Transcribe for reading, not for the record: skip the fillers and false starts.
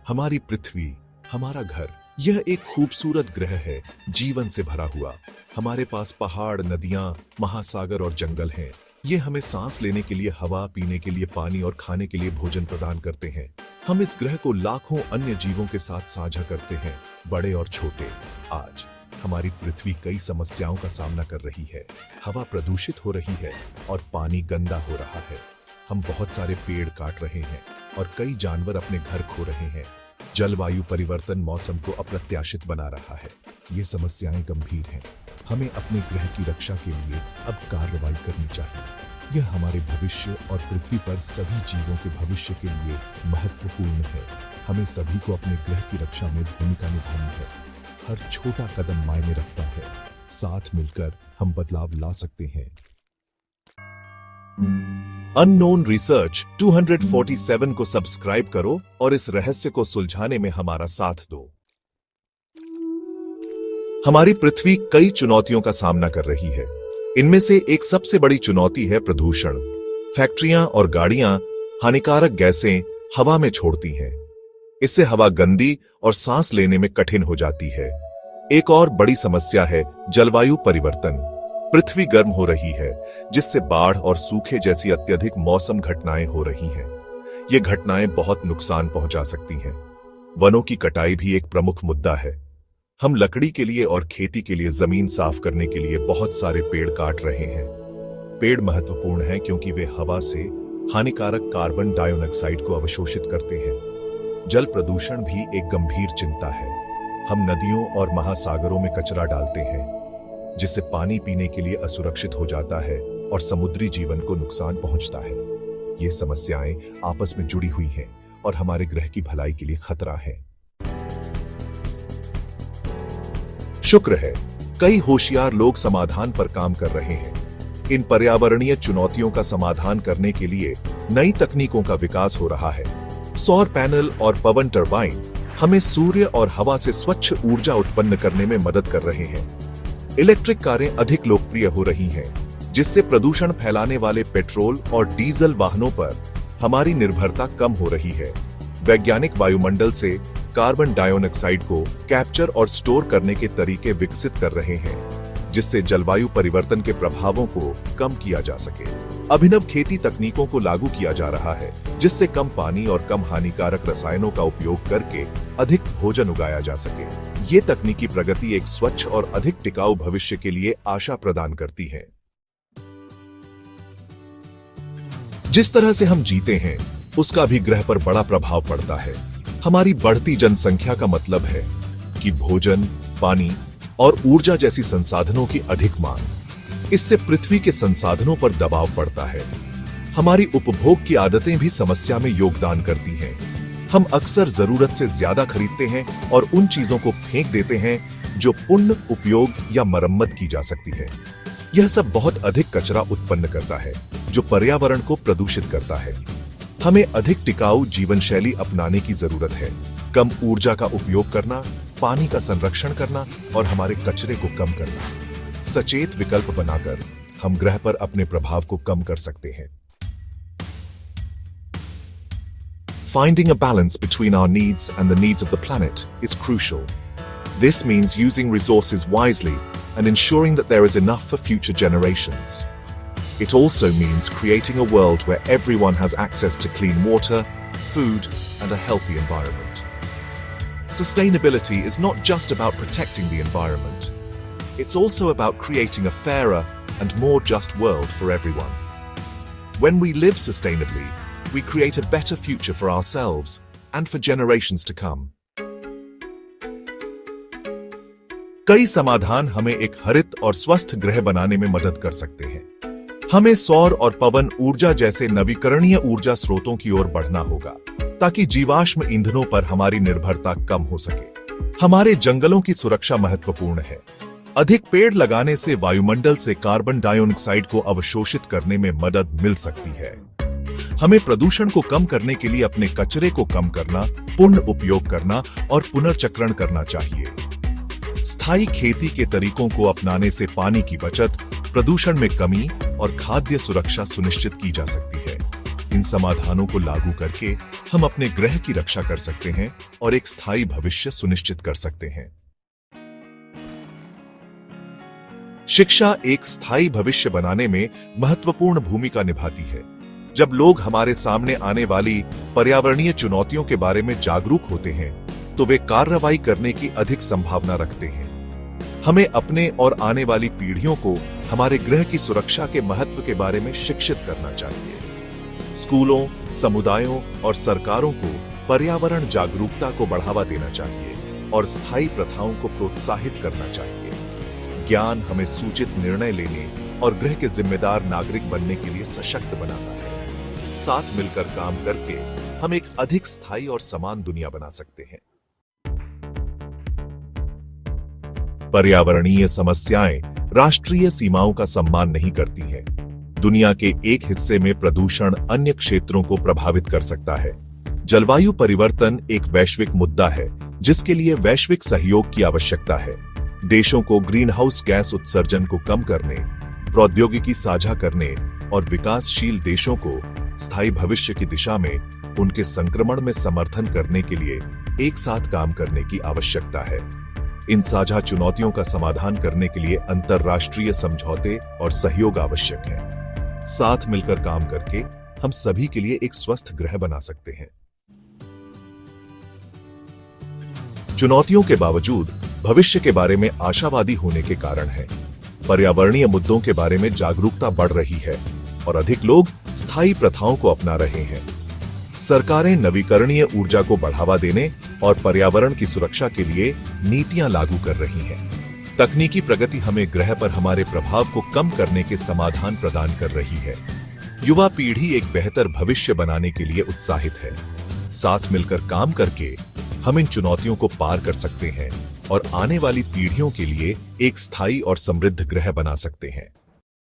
हमारी पृथ्वी, हमारा घर, यह एक खूबसूरत ग्रह है, जीवन से भरा हुआ। हमारे पास पहाड़, नदियां, महासागर और जंगल हैं। ये हमें सांस लेने के लिए हवा, पीने के लिए पानी और खाने के लिए भोजन प्रदान करते हैं। हम इस ग्रह को लाखों अन्य जीवों के साथ साझा करते हैं, बड़े और छोटे। आज हमारी पृथ्वी कई समस्याओं का सामना कर रही है। हवा प्रदूषित हो रही है और पानी गंदा हो रहा है। हम बहुत सारे पेड़ काट रहे हैं और कई जानवर अपने घर खो रहे हैं। जलवायु परिवर्तन मौसम को अप्रत्याशित बना रहा है। ये समस्याएं गंभीर हैं। हमें अपने ग्रह की रक्षा के लिए अब कार्रवाई करनी चाहिए। यह हमारे भविष्य और पृथ्वी पर सभी जीवों के भविष्य के लिए महत्वपूर्ण है। हमें सभी को अपने ग्रह की रक्षा में भूमिका निभानी है। हर छोटा कदम मायने रखता है। साथ मिलकर हम बदलाव ला सकते हैं। अननोन रिसर्च 247 को सब्सक्राइब करो और इस रहस्य को सुलझाने में हमारा साथ दो। हमारी पृथ्वी कई चुनौतियों का सामना कर रही है। इनमें से एक सबसे बड़ी चुनौती है प्रदूषण। फैक्ट्रियां और गाड़ियां हानिकारक गैसें हवा में छोड़ती हैं। इससे हवा गंदी और सांस लेने में कठिन हो जाती है। एक और बड़ी समस्या है जलवायु परिवर्तन। पृथ्वी गर्म हो रही है, जिससे बाढ़ और सूखे जैसी अत्यधिक मौसम घटनाएं हो रही हैं। ये घटनाएं बहुत नुकसान पहुंचा सकती हैं। वनों की कटाई भी एक प्रमुख मुद्दा है। हम लकड़ी के लिए और खेती के लिए जमीन साफ करने के लिए बहुत सारे पेड़ काट रहे हैं। पेड़ महत्वपूर्ण हैं क्योंकि वे हवा से हानिकारक कार्बन डाइऑक्साइड को अवशोषित करते हैं। जल प्रदूषण भी एक गंभीर चिंता है। हम नदियों और महासागरों में कचरा डालते हैं, जिससे पानी पीने के लिए असुरक्षित हो जाता है और समुद्री जीवन को नुकसान पहुंचता है। ये समस्याएं आपस में जुड़ी हुई हैं और हमारे ग्रह की भलाई के लिए खतरा है। शुक्र है, कई होशियार लोग समाधान पर काम कर रहे हैं। इन पर्यावरणीय चुनौतियों का समाधान करने के लिए नई तकनीकों का विकास हो रहा है। सौर पैनल और पवन टरबाइन हमें सूर्य और हवा से स्वच्छ ऊर्जा उत्पन्न करने में मदद कर रहे हैं। इलेक्ट्रिक कारें अधिक लोकप्रिय हो रही हैं, जिससे प्रदूषण फैलाने वाले पेट्रोल और डीजल वाहनों पर हमारी निर्भरता कम हो रही है। वैज्ञानिक वायुमंडल से कार्बन डाइऑक्साइड को कैप्चर और स्टोर करने के तरीके विकसित कर रहे हैं, जिससे जलवायु परिवर्तन के प्रभावों को कम किया जा सके। अभिनव खेती तकनीकों को लागू किया जा रहा है, जिससे कम पानी और कम हानिकारक रसायनों का उपयोग करके अधिक भोजन उगाया जा सके। ये तकनीकी प्रगति एक स्वच्छ और अधिक टिकाऊ भविष्य के लिए आशा प्रदान करती है। जिस तरह से हम जीते हैं, उसका भी ग्रह पर बड़ा प्रभाव पड़ता है। हमारी बढ़ती जनसंख्या का मतलब है कि भोजन, पानी और ऊर्जा जैसी संसाधनों की अधिक मांग। इससे पृथ्वी के संसाधनों पर दबाव पड़ता है। हमारी उपभोग की आदतें भी समस्या में योगदान करती हैं। हम अक्सर जरूरत से ज्यादा खरीदते हैं और उन चीजों को फेंक देते हैं जो पुनः उपयोग या मरम्मत की जा सकती है। यह सब बहुत अधिक कचरा उत्पन्न करता है, जो पर्यावरण को प्रदूषित करता है। हमें अधिक टिकाऊ जीवन शैली अपनाने की जरूरत है। कम ऊर्जा का उपयोग करना, पानी का संरक्षण करना और हमारे कचरे को कम करना। सचेत विकल्प बनाकर हम ग्रह पर अपने प्रभाव को कम कर सकते हैं। Finding a balance between our needs and the needs of the planet is crucial. This means using resources wisely and ensuring that there is enough for future generations. It also means creating a world where everyone has access to clean water, food, and a healthy environment. Sustainability is not just about protecting the environment. It's also about creating a fairer and more just world for everyone. When we live sustainably, we create a better future for ourselves and for generations to come. कई समाधान हमें एक हरित और स्वस्थ ग्रह बनाने में मदद कर सकते हैं। हमें सौर और पवन ऊर्जा जैसे नवीकरणीय ऊर्जा स्रोतों की ओर बढ़ना होगा, ताकि जीवाश्म ईंधनों पर हमारी निर्भरता कम हो सके। हमारे जंगलों की सुरक्षा महत्वपूर्ण है। अधिक पेड़ लगाने से वायुमंडल से कार्बन डाइऑक्साइड को अवशोषित करने में मदद मिल सकती है। हमें प्रदूषण को कम करने के लिए अपने कचरे को कम करना, पुनः उपयोग करना और पुनर्चक्रण करना चाहिए। स्थायी खेती के तरीकों को अपनाने से पानी की बचत, प्रदूषण में कमी और खाद्य सुरक्षा सुनिश्चित की जा सकती है। इन समाधानों को लागू करके हम अपने ग्रह की रक्षा कर सकते हैं और एक स्थायी भविष्य सुनिश्चित कर सकते हैं। शिक्षा एक स्थायी भविष्य बनाने में महत्वपूर्ण भूमिका निभाती है। जब लोग हमारे सामने आने वाली पर्यावरणीय चुनौतियों के बारे में जागरूक होते हैं, तो वे कार्रवाई करने की अधिक संभावना रखते हैं। हमें अपने और आने वाली पीढ़ियों को हमारे ग्रह की सुरक्षा के महत्व के बारे में शिक्षित करना चाहिए। स्कूलों, समुदायों और सरकारों को पर्यावरण जागरूकता को बढ़ावा देना चाहिए और स्थायी प्रथाओं को प्रोत्साहित करना चाहिए। ज्ञान हमें सूचित निर्णय लेने और ग्रह के जिम्मेदार नागरिक बनने के लिए सशक्त बनाता है। साथ मिलकर काम करके हम एक अधिक स्थायी और समान दुनिया बना सकते हैं। पर्यावरणीय समस्याएं राष्ट्रीय सीमाओं का सम्मान नहीं करती हैं। दुनिया के एक हिस्से में प्रदूषण अन्य क्षेत्रों को प्रभावित कर सकता है। जलवायु परिवर्तन एक वैश्विक मुद्दा है जिसके लिए वैश्विक सहयोग की आवश्यकता है। देशों को ग्रीन हाउस गैस उत्सर्जन को कम करने, प्रौद्योगिकी साझा करने और विकासशील देशों को स्थायी भविष्य की दिशा में उनके संक्रमण में समर्थन करने के लिए एक साथ काम करने की आवश्यकता है। इन साझा चुनौतियों का समाधान करने के लिए अंतर्राष्ट्रीय समझौते और सहयोग आवश्यक है। साथ मिलकर काम करके हम सभी के लिए एक स्वस्थ ग्रह बना सकते हैं। चुनौतियों के बावजूद भविष्य के बारे में आशावादी होने के कारण है। पर्यावरणीय मुद्दों के बारे में जागरूकता बढ़ रही है और अधिक लोग स्थायी प्रथाओं को अपना रहे हैं। सरकारें नवीकरणीय ऊर्जा को बढ़ावा देने और पर्यावरण की सुरक्षा के लिए नीतियां लागू कर रही हैं। तकनीकी प्रगति हमें ग्रह पर हमारे प्रभाव को कम करने के समाधान प्रदान कर रही है। युवा पीढ़ी एक बेहतर भविष्य बनाने के लिए उत्साहित है। साथ मिलकर काम करके हम इन चुनौतियों को पार कर सकते हैं और आने वाली पीढ़ियों के लिए एक स्थायी और समृद्ध ग्रह बना सकते हैं।